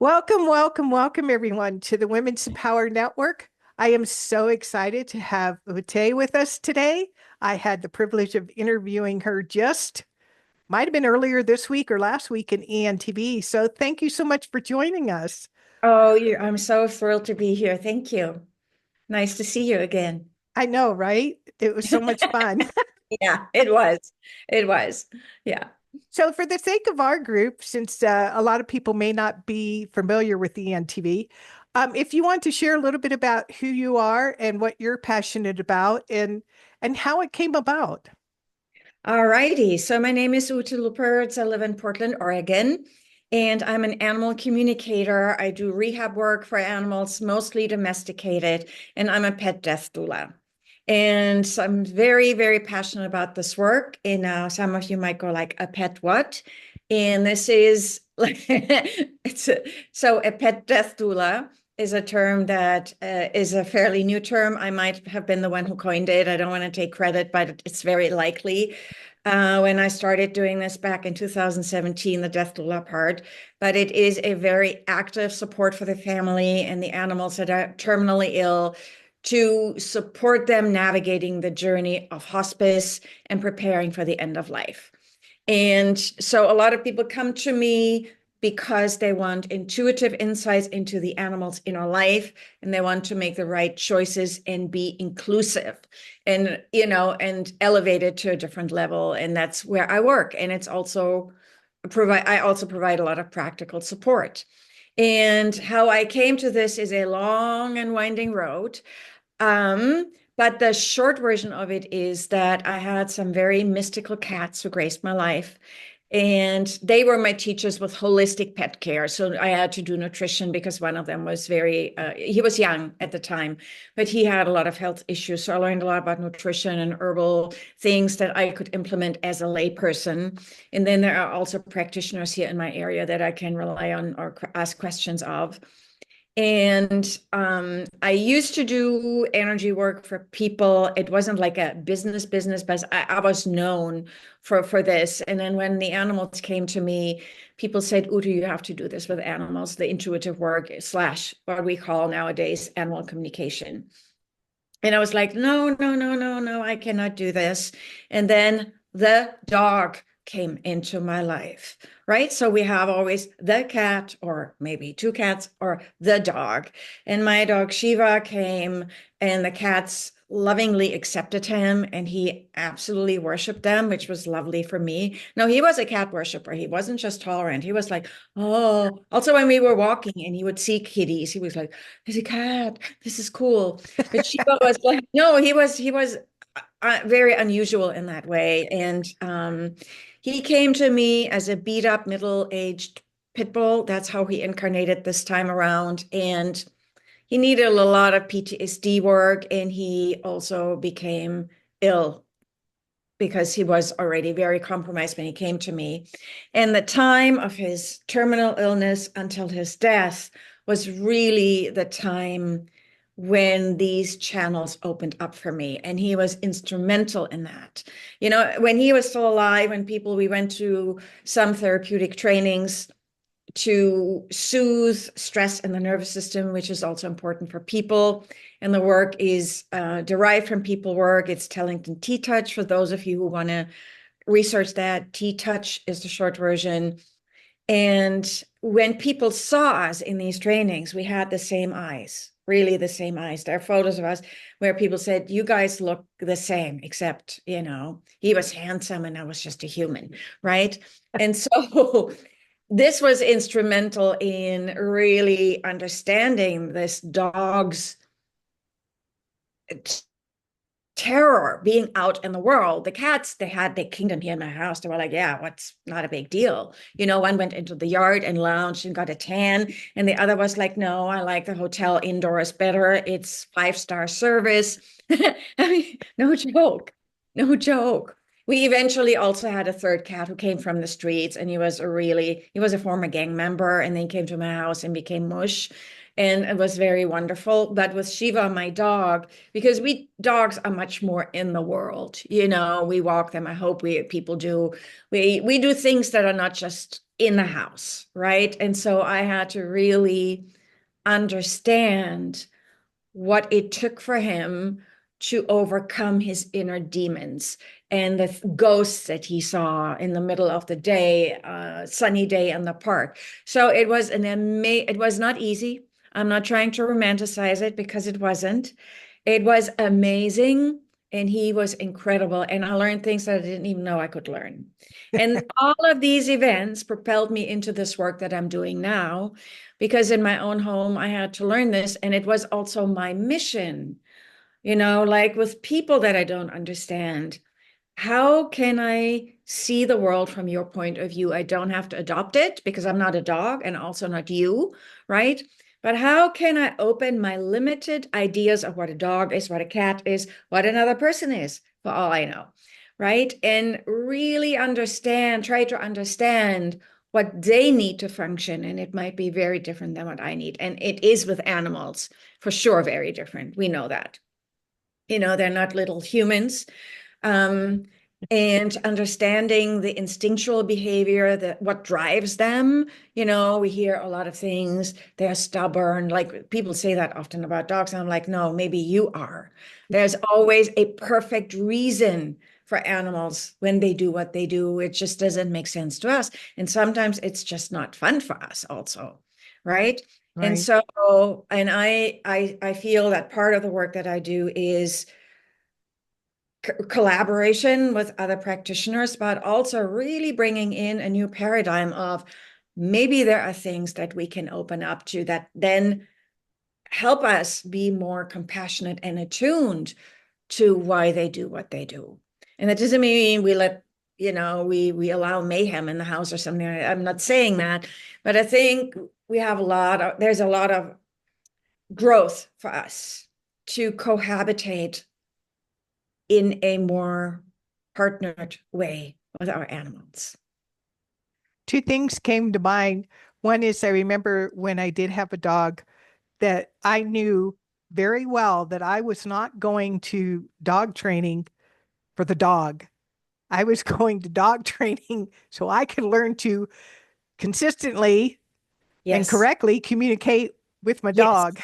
Welcome, welcome, welcome, everyone, to the Women's Power Network. I am so excited to have Ute with us today. I had the privilege of interviewing her might have been earlier this week or last week in ENTV. So thank you so much for joining us. I'm so thrilled to be here. Thank you. Nice to see you again. I know, right? It was so much fun. Yeah, it was. It was. Yeah. So, for the sake of our group, since a lot of people may not be familiar with ENTV, if you want to share a little bit about who you are and what you're passionate about and how it came about. All righty. So my name is Ute Luppertz. I live in Portland, Oregon, and I'm an animal communicator. I do rehab work for animals, mostly domesticated, and I'm a pet death doula. And so I'm very, very passionate about this work. And some of you might go like, a pet what? And this is like, so a pet death doula is a term that is a fairly new term. I might have been the one who coined it. I don't want to take credit, but it's very likely. When I started doing this back in 2017, the death doula part, but it is a very active support for the family and the animals that are terminally ill to support them navigating the journey of hospice and preparing for the end of life. And so a lot of people come to me because they want intuitive insights into the animal's inner life and they want to make the right choices and be inclusive and, and elevated to a different level. And that's where I work. And I also provide a lot of practical support. And how I came to this is a long and winding road. But the short version of it is that I had some very mystical cats who graced my life. And they were my teachers with holistic pet care. So I had to do nutrition because one of them was he was young at the time, but he had a lot of health issues. So I learned a lot about nutrition and herbal things that I could implement as a layperson. And then there are also practitioners here in my area that I can rely on or ask questions of. And I used to do energy work for people. It wasn't like a business, but I was known for this. And then when the animals came to me, people said, Ute, you have to do this with animals, the intuitive work slash what we call nowadays animal communication. And I was like, no, no, no, no, no, I cannot do this. And then the dog came into my life, right? So we have always the cat, or maybe two cats, or the dog. And my dog Shiva came, and the cats lovingly accepted him, and he absolutely worshiped them, which was lovely for me. No, he was a cat worshiper. He wasn't just tolerant. He was like, oh, also when we were walking and he would see kitties, he was like, there's a cat. This is cool. But Shiva was like, no, he was very unusual in that way. And he came to me as a beat up middle-aged pit bull. That's how he incarnated this time around. And he needed a lot of PTSD work, and he also became ill because he was already very compromised when he came to me. And the time of his terminal illness until his death was really the time when these channels opened up for me. And he was instrumental in that. You know, when he was still alive, when we went to some therapeutic trainings to soothe stress in the nervous system, which is also important for people. And the work is derived from people work. It's Tellington T-Touch for those of you who want to research that. T-Touch is the short version. And when people saw us in these trainings, we had the same eyes, really the same eyes. There are photos of us where people said, you guys look the same, except, he was handsome and I was just a human, right? And so this was instrumental in really understanding this dog's terror being out in the world. The cats, they had their kingdom here in my house. They were like, yeah, what's not a big deal? One went into the yard and lounged and got a tan. And the other was like, no, I like the hotel indoors better. It's 5-star service. I mean, no joke. No joke. We eventually also had a third cat who came from the streets, and he was a former gang member, and then came to my house and became mush. And it was very wonderful. But with Shiva, my dog, because we dogs are much more in the world, we walk them. I hope people do. We do things that are not just in the house, right? And so I had to really understand what it took for him to overcome his inner demons and the ghosts that he saw in the middle of the day, sunny day in the park. So it was not easy. I'm not trying to romanticize it because it wasn't. It was amazing, and he was incredible. And I learned things that I didn't even know I could learn. And all of these events propelled me into this work that I'm doing now, because in my own home, I had to learn this. And it was also my mission, like with people that I don't understand. How can I see the world from your point of view? I don't have to adopt it because I'm not a dog and also not you, right? But how can I open my limited ideas of what a dog is, what a cat is, what another person is, for all I know, right? And really try to understand what they need to function. And it might be very different than what I need. And it is with animals, for sure, very different. We know that. They're not little humans. Um, and understanding the instinctual behavior, that what drives them. We hear a lot of things. They're stubborn. Like people say that often about dogs. And I'm like, no, maybe you are. There's always a perfect reason for animals when they do what they do. It just doesn't make sense to us. And sometimes it's just not fun for us also. Right. And Right. so, and I feel that part of the work that I do is collaboration with other practitioners, but also really bringing in a new paradigm of maybe there are things that we can open up to that then help us be more compassionate and attuned to why they do what they do. And that doesn't mean we allow mayhem in the house or something. I'm not saying that, but I think there's a lot of growth for us to cohabitate in a more partnered way with our animals. Two things came to mind. One is I remember when I did have a dog that I knew very well that I was not going to dog training for the dog. I was going to dog training so I could learn to consistently and Yes, correctly communicate with my yes, dog.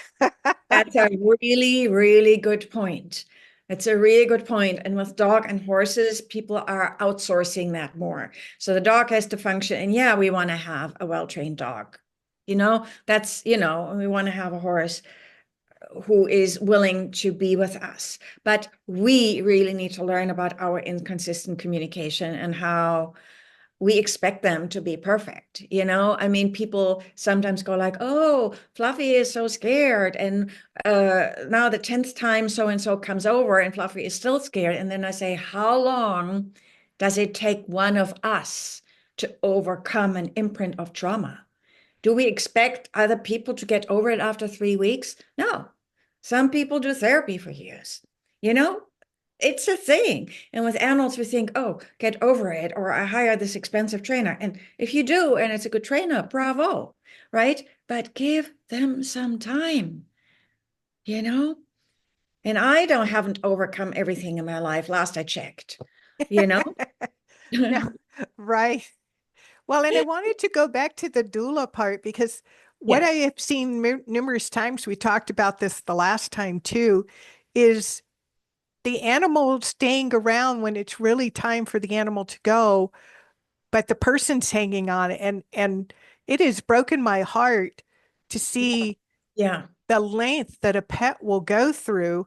that's a really, really good point. It's a really good point. And with dog and horses, people are outsourcing that more. So the dog has to function. And yeah, we want to have a well-trained dog. We want to have a horse who is willing to be with us. But we really need to learn about our inconsistent communication and how we expect them to be perfect. I mean, people sometimes go like, oh, Fluffy is so scared, and now the 10th time so and so comes over and Fluffy is still scared. And then I say, how long does it take one of us to overcome an imprint of trauma? Do we expect other people to get over it after 3 weeks? No. Some people do therapy for years. you know it's a thing. And with animals, we think, oh, get over it, or I hire this expensive trainer. And if you do, and it's a good trainer, bravo, right? But give them some time, you know? And I don't haven't overcome everything in my life. Last I checked, you know? No, right. Well, and I wanted to go back to the doula part because what I Yes, have seen numerous times, we talked about this the last time too, is the animal staying around when it's really time for the animal to go, but the person's hanging on. And it has broken my heart to see yeah. the length that a pet will go through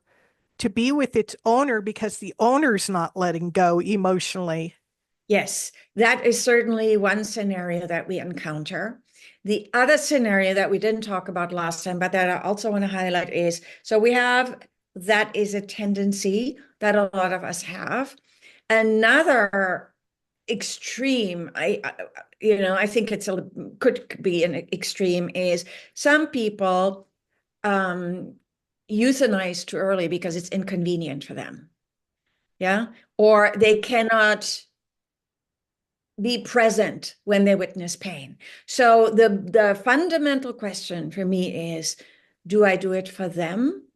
to be with its owner because the owner's not letting go emotionally. Yes, that is certainly one scenario that we encounter. The other scenario that we didn't talk about last time, but that I also want to highlight is, so we have, that is a tendency that a lot of us have. Another extreme, I think could be an extreme, is some people euthanize too early because it's inconvenient for them. Yeah. Or they cannot be present when they witness pain. So the fundamental question for me is, do I do it for them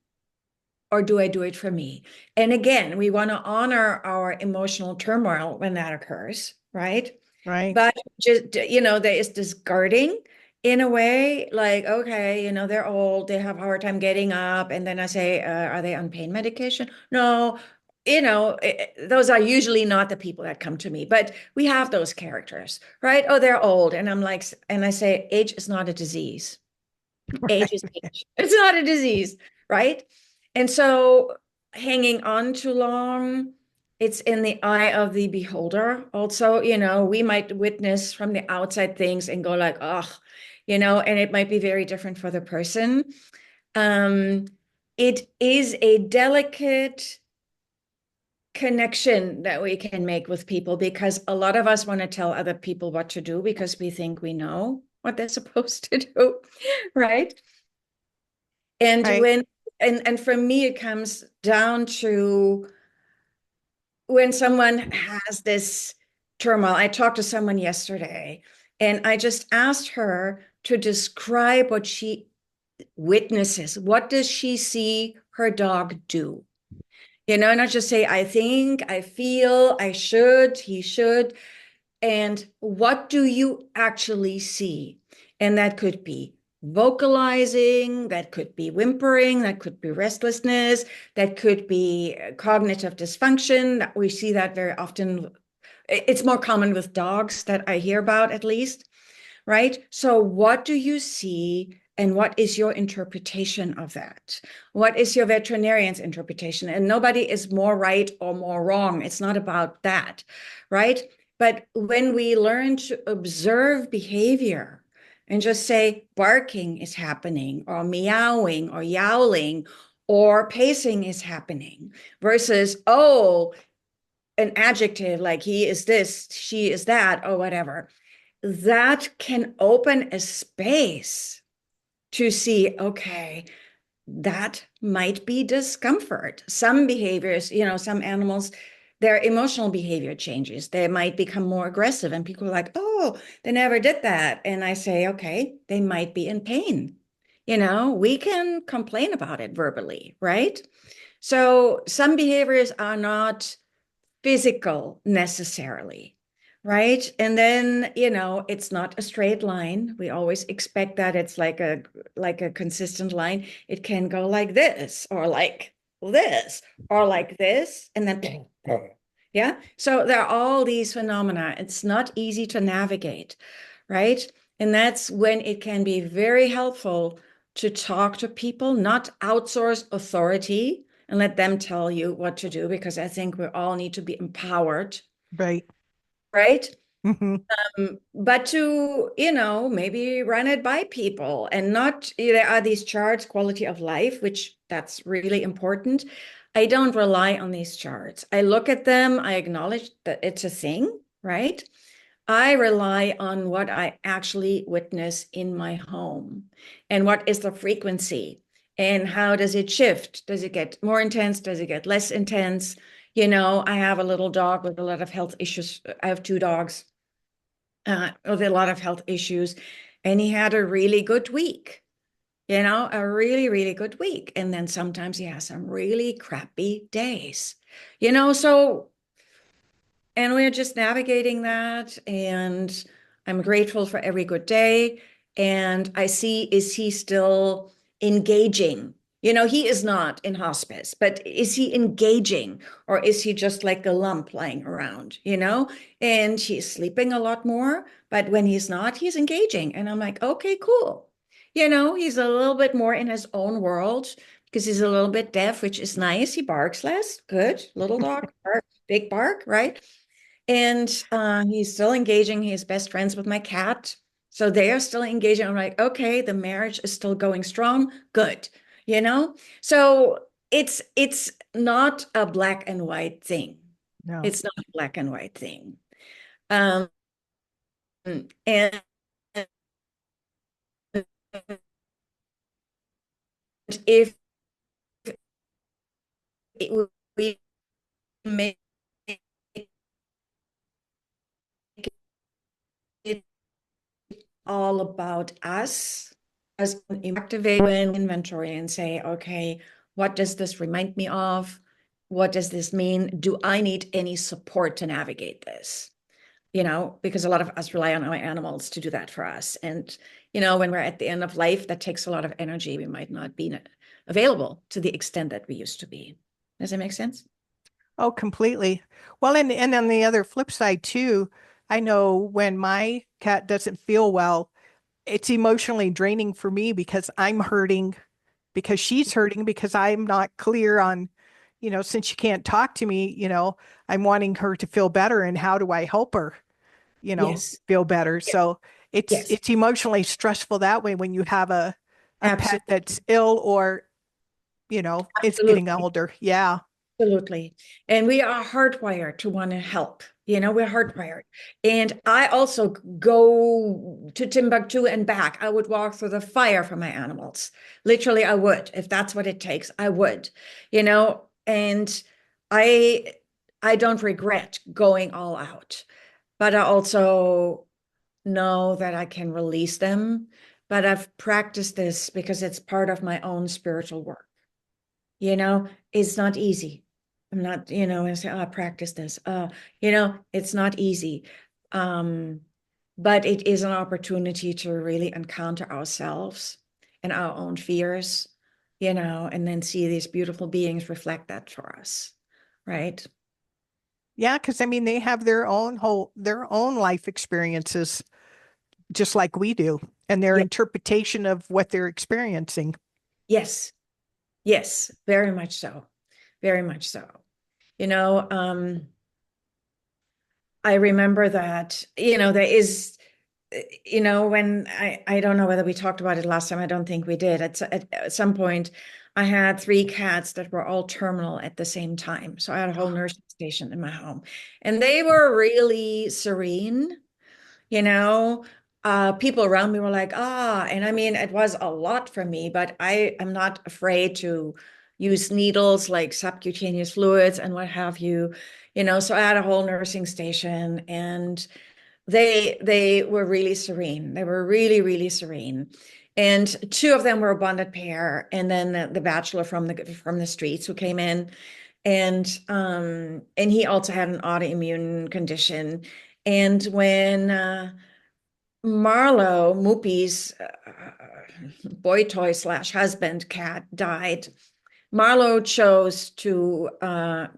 or do I do it for me? And again, we want to honor our emotional turmoil when that occurs, right? Right. But just, there is this guarding in a way, like, okay, they're old, they have a hard time getting up. And then I say, are they on pain medication? No, those are usually not the people that come to me, but we have those characters, right? Oh, they're old. And I'm like, and I say, age is not a disease. Age is age. It's not a disease, right? And so hanging on too long, it's in the eye of the beholder. Also, we might witness from the outside things and go like, oh, and it might be very different for the person. Um, it is a delicate connection that we can make with people because a lot of us want to tell other people what to do because we think we know what they're supposed to do, right? And Right. when and for me it comes down to when someone has this turmoil. I talked to someone yesterday and I just asked her to describe what she witnesses. What does she see her dog do? Not just say, I think, I feel, I should, he should. And what do you actually see? And that could be vocalizing, that could be whimpering, that could be restlessness, that could be cognitive dysfunction. We see that very often. It's more common with dogs that I hear about, at least, right? So, what do you see? And what is your interpretation of that? What is your veterinarian's interpretation? And nobody is more right or more wrong. It's not about that, right? But when we learn to observe behavior and just say barking is happening, or meowing, or yowling, or pacing is happening, versus, oh, an adjective like he is this, she is that, or whatever, that can open a space to see, okay, that might be discomfort. Some behaviors, some animals, their emotional behavior changes. They might become more aggressive, and people are like, oh, they never did that. And I say, okay, they might be in pain. We can complain about it verbally, right? So some behaviors are not physical necessarily, right? And then, it's not a straight line. We always expect that it's like a consistent line. It can go like this or like this or like this and then yeah. So there are all these phenomena. It's not easy to navigate, right? And that's when it can be very helpful to talk to people, not outsource authority and let them tell you what to do, because I think we all need to be empowered, Right. right? Hmm. But to, maybe run it by people and not, there are these charts, quality of life, which that's really important. I don't rely on these charts. I look at them, I acknowledge that it's a thing, right? I rely on what I actually witness in my home and what is the frequency and how does it shift? Does it get more intense? Does it get less intense? I have a little dog with a lot of health issues. I have two dogs with a lot of health issues, and he had a really good week. A really, really good week. And then sometimes he has some really crappy days, so and we're just navigating that. And I'm grateful for every good day. And I see, is he still engaging? He is not in hospice, but is he engaging or is he just like a lump lying around, And he's sleeping a lot more, but when he's not, he's engaging. And I'm like, okay, cool. He's a little bit more in his own world because he's a little bit deaf, which is nice. He barks less. Good. Little dog, bark, big bark, right? And he's still engaging. He's best friends with my cat. So they are still engaging. I'm like, okay, the marriage is still going strong. Good. So it's not a black and white thing. No. It's not a black and white thing. Um, and if we make it all about us as activate an inventory and say, okay, what does this remind me of? What does this mean? Do I need any support to navigate this? Because a lot of us rely on our animals to do that for us. And, when we're at the end of life, that takes a lot of energy. We might not be available to the extent that we used to be. Does that make sense? Oh, completely. Well, and on the other flip side too, I know when my cat doesn't feel well, it's emotionally draining for me because I'm hurting, because she's hurting, because I'm not clear on, since she can't talk to me, I'm wanting her to feel better, and how do I help her, Yes. feel better? Yeah. So it's Yes. it's emotionally stressful that way when you have a pet Absolutely. that's ill, or, it's getting Absolutely. older. Yeah. Absolutely. And we are hardwired to want to help. We're hardwired. And I also go to Timbuktu and back. I would walk through the fire for my animals. Literally, I would. If that's what it takes, I would. And I I don't regret going all out. But I also know that I can release them. But I've practiced this because it's part of my own spiritual work. It's not easy. I'm not, I say, oh, practice this. It's not easy. Um, but it is an opportunity to really encounter ourselves and our own fears, and then see these beautiful beings reflect that for us. Right? Yeah, because I mean they have their own life experiences just like we do, and their Yeah. interpretation of what they're experiencing. Yes. Yes. Very much so. Very much so. You know, um, I remember that, there is, when I don't know whether we talked about it last time. I don't think we did. At some point, I had three cats that were all terminal at the same time. So I had a whole nursing station in my home, and they were really serene. you know People around me were like, and I mean, it was a lot for me, but I am not afraid to use needles like subcutaneous fluids and what have you. So I had a whole nursing station, and they were really serene. They were really, really serene. And two of them were a bonded pair, and then the bachelor from the streets who came in, and he also had an autoimmune condition. And when Marlowe, Moopy's boy toy slash husband cat, died, Marlowe chose to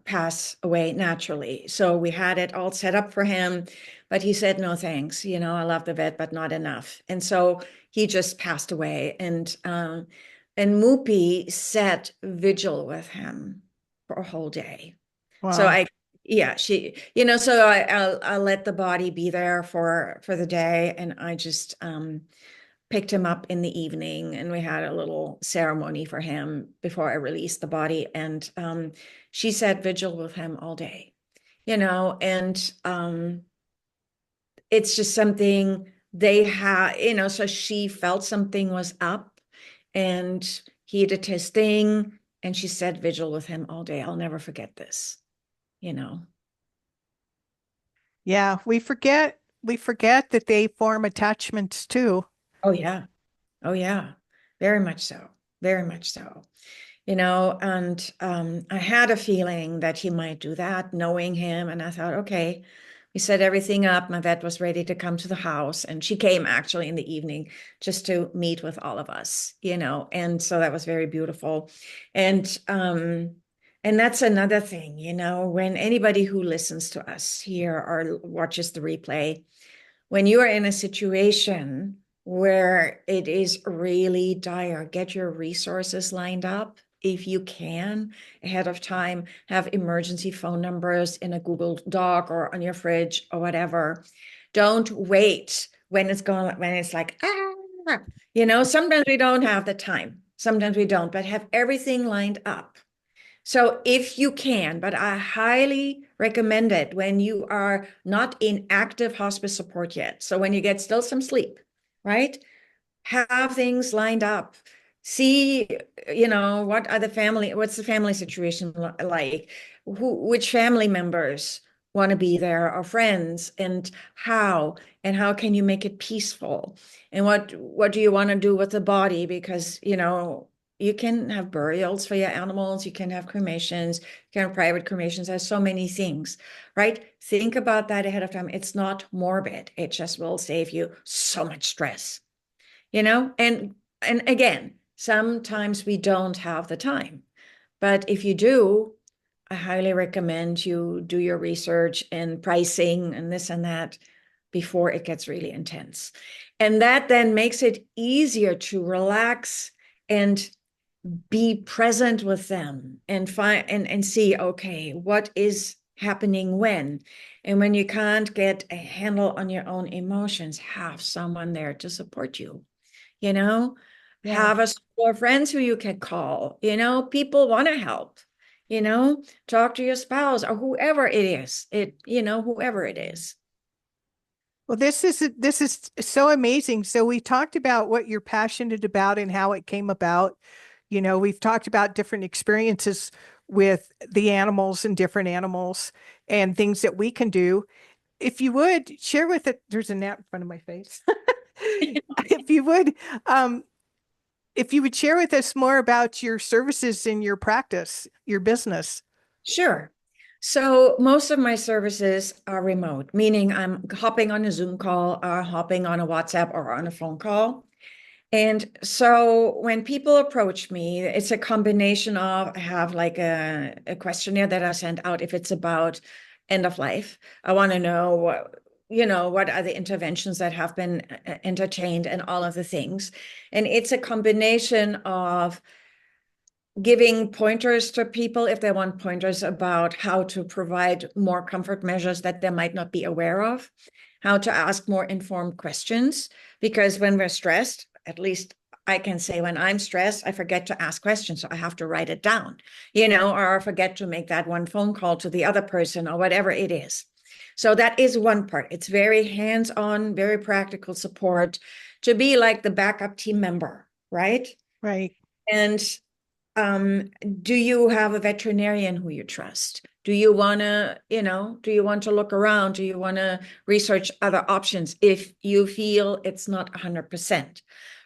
pass away naturally. So we had it all set up for him, but he said, no, thanks. I love the vet, but not enough. And so he just passed away. And Moopy sat vigil with him for a whole day. So Wow. yeah, so I'll let the body be there for the day. And I just, picked him up in the evening, and we had a little ceremony for him before I released the body. And she said vigil with him all day, and it's just something they have, so she felt something was up, and he did his thing, and she said vigil with him all day. I'll never forget this, you know. Yeah, we forget that they form attachments too. Oh, yeah. Oh, yeah. Very much so. Very much so. And I had a feeling that he might do that, knowing him. And I thought, okay, we set everything up. My vet was ready to come to the house, and she came actually in the evening just to meet with all of us, and so that was very beautiful. And that's another thing, when anybody who listens to us here or watches the replay, when you are in a situation where it is really dire, get your resources lined up if you can ahead of time. Have emergency phone numbers in a Google Doc or on your fridge or whatever. Don't wait when it's like, sometimes we don't have the time. Sometimes we don't, but have everything lined up. So if you can, but I highly recommend it when you are not in active hospice support yet. So when you get still some sleep, right? Have things lined up. See, what's the family situation like? which family members want to be there, or friends, and how can you make it peaceful? And what do you want to do with the body? Because, you can have burials for your animals, you can have cremations, you can have private cremations. There's so many things, right? Think about that ahead of time. It's not morbid. It just will save you so much stress, and again, sometimes we don't have the time. But if you do, I highly recommend you do your research and pricing and this and that before it gets really intense. And that then makes it easier to relax and be present with them and find and see, okay, what is happening when? And when you can't get a handle on your own emotions, have someone there to support you, you know, Yeah. have a school of friends who you can call, people want to help, talk to your spouse or whoever it is, whoever it is. Well, this is so amazing. So we talked about what you're passionate about and how it came about. We've talked about different experiences with the animals and different animals and things that we can do. If you would share with it, there's a gnat in front of my face. If you would, um, if you would share with us more about your services in your practice, your business. Sure. So most of my services are remote, meaning I'm hopping on a Zoom call or hopping on a WhatsApp or on a phone call. And so when people approach me, it's a combination of, I have like a questionnaire that I send out if it's about end of life. I want to know what are the interventions that have been entertained and all of the things. And it's a combination of giving pointers to people if they want pointers about how to provide more comfort measures that they might not be aware of, how to ask more informed questions, because when we're stressed, at least I can say when I'm stressed, I forget to ask questions. So I have to write it down, or I forget to make that one phone call to the other person or whatever it is. So that is one part. It's very hands-on, very practical support to be like the backup team member, right? Right. And um, do you have a veterinarian who you trust? Do you want to look around? Do you want to research other options if you feel it's not 100%,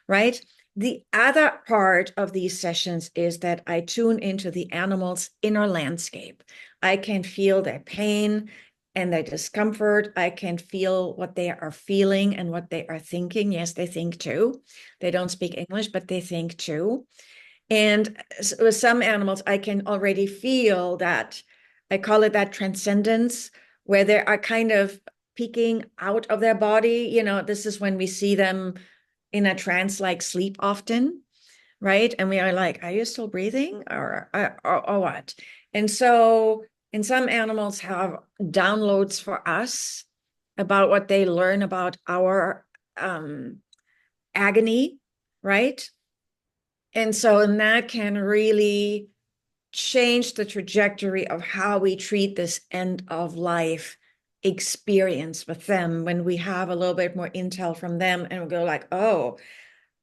right? The other part of these sessions is that I tune into the animal's inner landscape. I can feel their pain and their discomfort. I can feel what they are feeling and what they are thinking. Yes, they think too. They don't speak English, but they think too. And with some animals, I can already feel that, I call it that transcendence, where they are kind of peeking out of their body. This is when we see them in a trance-like sleep often, right? And we are like, are you still breathing or what? And so, and some animals have downloads for us about what they learn about our agony, right? And so, and that can really change the trajectory of how we treat this end of life experience with them when we have a little bit more intel from them and we go like, oh,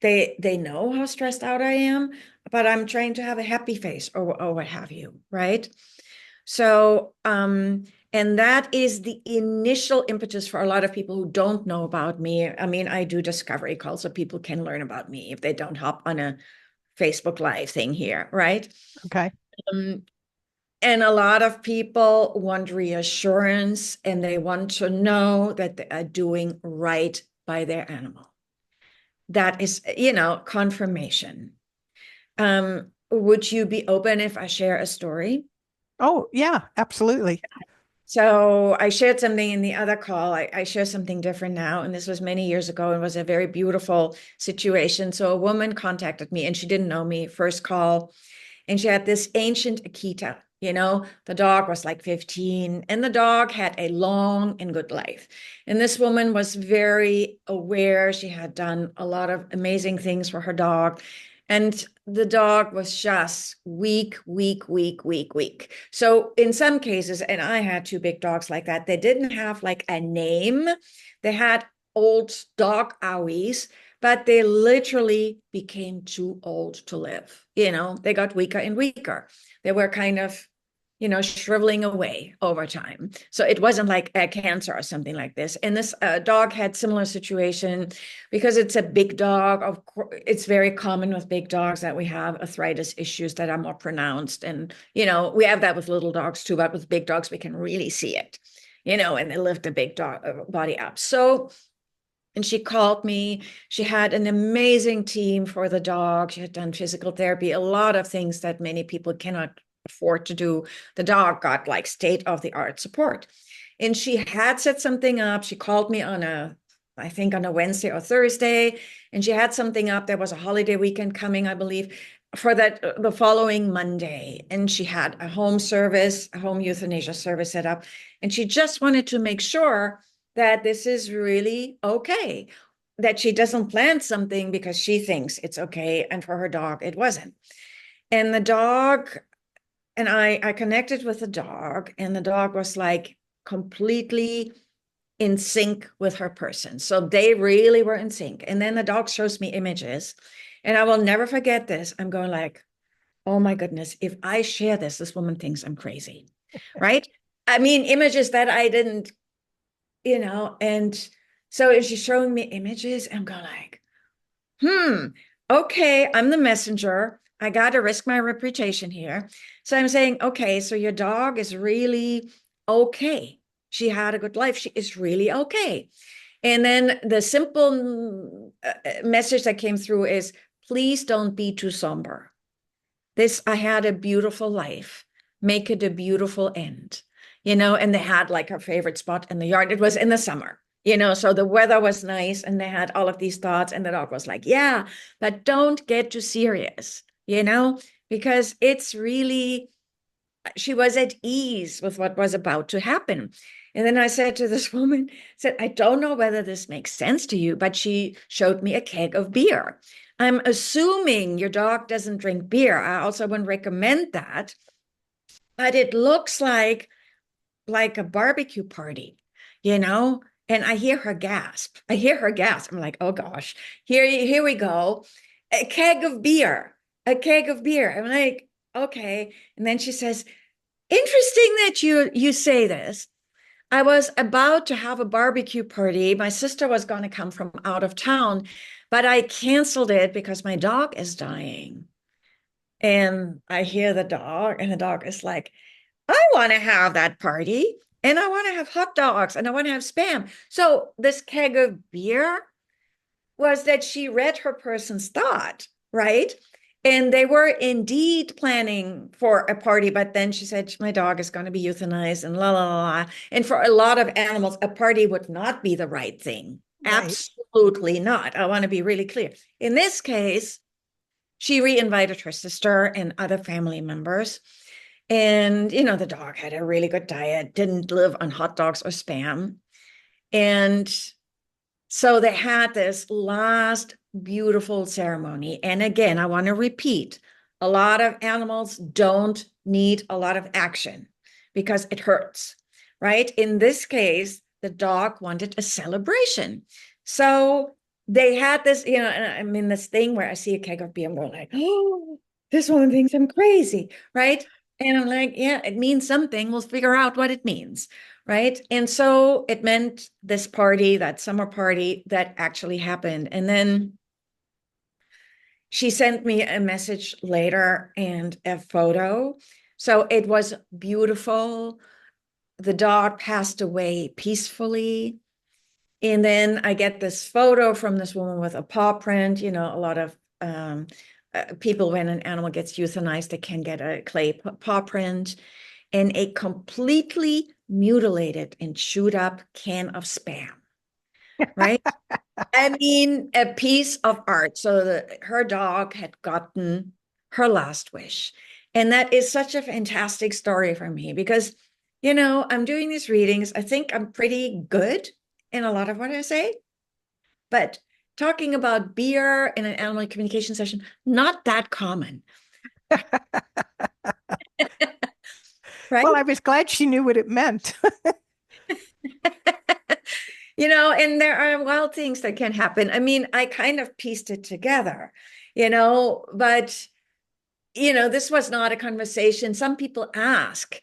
they know how stressed out I am, but I'm trying to have a happy face or what have you, right? So, and that is the initial impetus for a lot of people who don't know about me. I mean, I do discovery calls so people can learn about me if they don't hop on a Facebook Live thing here, right? Okay. Um, and a lot of people want reassurance and they want to know that they are doing right by their animal. That is, confirmation. Would you be open if I share a story? Oh, yeah, absolutely. So I shared something in the other call. I share something different now. And this was many years ago and was a very beautiful situation. So a woman contacted me and she didn't know me, first call. And she had this ancient Akita. The dog was like 15 and the dog had a long and good life. And this woman was very aware. She had done a lot of amazing things for her dog. And the dog was just weak, weak, weak, weak, weak. So in some cases, and I had two big dogs like that, they didn't have like a name. They had old dog owies, but they literally became too old to live. They got weaker and weaker. They were kind of shriveling away over time. So it wasn't like a cancer or something like this. And this dog had similar situation because it's a big dog. Of course, it's very common with big dogs that we have arthritis issues that are more pronounced. And, we have that with little dogs too, but with big dogs, we can really see it, and they lift the big dog body up. So, and she called me. She had an amazing team for the dog. She had done physical therapy, a lot of things that many people cannot afford to do. The dog got like state-of-the-art support. And she had set something up. She called me I think on a Wednesday or Thursday, and she had something up. There was a holiday weekend coming, I believe, for the following Monday. And she had a home euthanasia service set up. And she just wanted to make sure that this is really okay, that she doesn't plan something because she thinks it's okay, and for her dog, it wasn't. And the dog, and I connected with the dog, and the dog was like completely in sync with her person. So they really were in sync. And then the dog shows me images, and I will never forget this. I'm going like, oh my goodness, if I share this woman thinks I'm crazy, right? I mean, images that I didn't, and so she's showing me images, I'm going like, okay, I'm the messenger. I got to risk my reputation here. So I'm saying, okay, so your dog is really okay. She had a good life. She is really okay. And then the simple message that came through is, please don't be too somber. I had a beautiful life. Make it a beautiful end. And they had like her favorite spot in the yard. It was in the summer, so the weather was nice, and they had all of these thoughts, and the dog was like, yeah, but don't get too serious, because it's really, she was at ease with what was about to happen. And then I said to this woman, I don't know whether this makes sense to you, but she showed me a keg of beer. I'm assuming your dog doesn't drink beer. I also wouldn't recommend that, but it looks like a barbecue party, and I hear her gasp. I'm like, oh gosh, here we go. A keg of beer. I'm like, okay. And then she says, interesting that you say this. I was about to have a barbecue party. My sister was going to come from out of town, but I canceled it because my dog is dying. And I hear the dog, and the dog is like, I want to have that party, and I want to have hot dogs, and I want to have spam. So this keg of beer was that she read her person's thought, right? And they were indeed planning for a party, but then she said, my dog is going to be euthanized and la, la, la. And for a lot of animals, a party would not be the right thing. Right. Absolutely not. I want to be really clear. In this case, she re-invited her sister and other family members. And, the dog had a really good diet, didn't live on hot dogs or spam. And so they had this last beautiful ceremony. And again, I want to repeat, a lot of animals don't need a lot of action because it hurts, right? In this case, the dog wanted a celebration. So they had this, and I'm in this thing where I see a keg of beer and we're like, oh, this woman thinks I'm crazy, right? And I'm like, yeah, it means something. We'll figure out what it means, right? And so it meant this party, that summer party that actually happened. And then she sent me a message later and a photo. So it was beautiful. The dog passed away peacefully. And then I get this photo from this woman with a paw print. A lot of people, when an animal gets euthanized, they can get a clay paw print, and a completely mutilated and chewed up can of spam, right? I mean, a piece of art. So her dog had gotten her last wish. And that is such a fantastic story for me because, I'm doing these readings. I think I'm pretty good in a lot of what I say, but talking about beer in an animal communication session, not that common. Right? Well, I was glad she knew what it meant. And there are wild things that can happen. I mean, I kind of pieced it together, but this was not a conversation. Some people ask,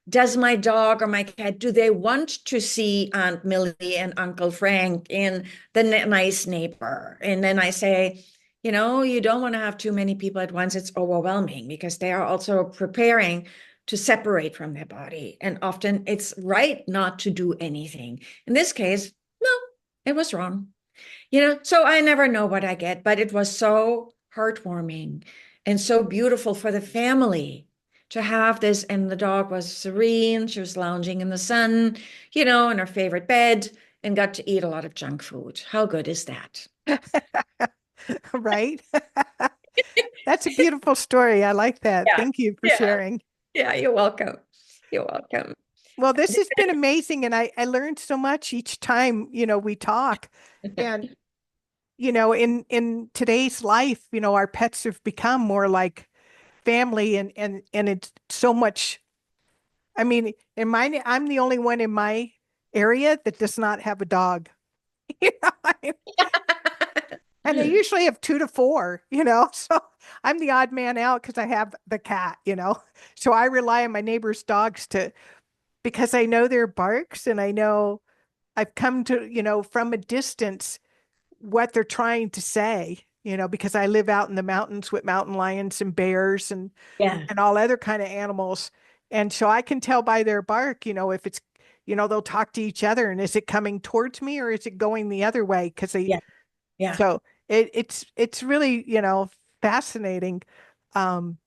does my dog or my cat, do they want to see Aunt Millie and Uncle Frank and the nice neighbor? And then I say, you don't want to have too many people at once. It's overwhelming because they are also preparing to separate from their body. And often it's right not to do anything. In this case, no, it was wrong. So I never know what I get, but it was so heartwarming and so beautiful for the family to have this. And the dog was serene. She was lounging in the sun, in her favorite bed and got to eat a lot of junk food. How good is that? Right? That's a beautiful story. I like that. Yeah. Thank you for Yeah. sharing. Yeah. You're welcome. You're welcome. Well, this has been amazing, and I learned so much each time, we talk. And, in today's life, our pets have become more like family, and it's so much. I mean, in mine, I'm the only one in my area that does not have a dog. You know, and they usually have two to four, so I'm the odd man out because I have the cat. So I rely on my neighbors' dogs because I know their barks and I know I've come to, from a distance what they're trying to say, because I live out in the mountains with mountain lions and bears and Yeah. and all other kind of animals. And so I can tell by their bark, if it's, they'll talk to each other and is it coming towards me or is it going the other way? Because Yeah. Yeah. so it's really, fascinating. Um,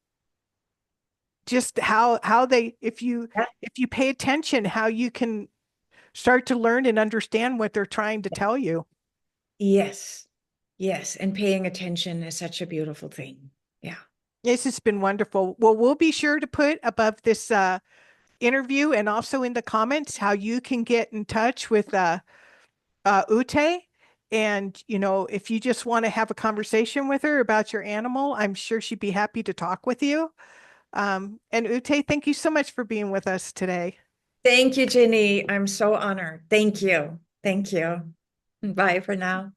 just how they Yeah. if you pay attention, how you can start to learn and understand what they're trying to tell you. Yes. Yes. And paying attention is such a beautiful thing. Yeah. This has been wonderful. Well, we'll be sure to put above this interview and also in the comments how you can get in touch with Ute. And, if you just want to have a conversation with her about your animal, I'm sure she'd be happy to talk with you. And Ute, thank you so much for being with us today. Thank you, Jenny. I'm so honored. Thank you. Thank you. Bye for now.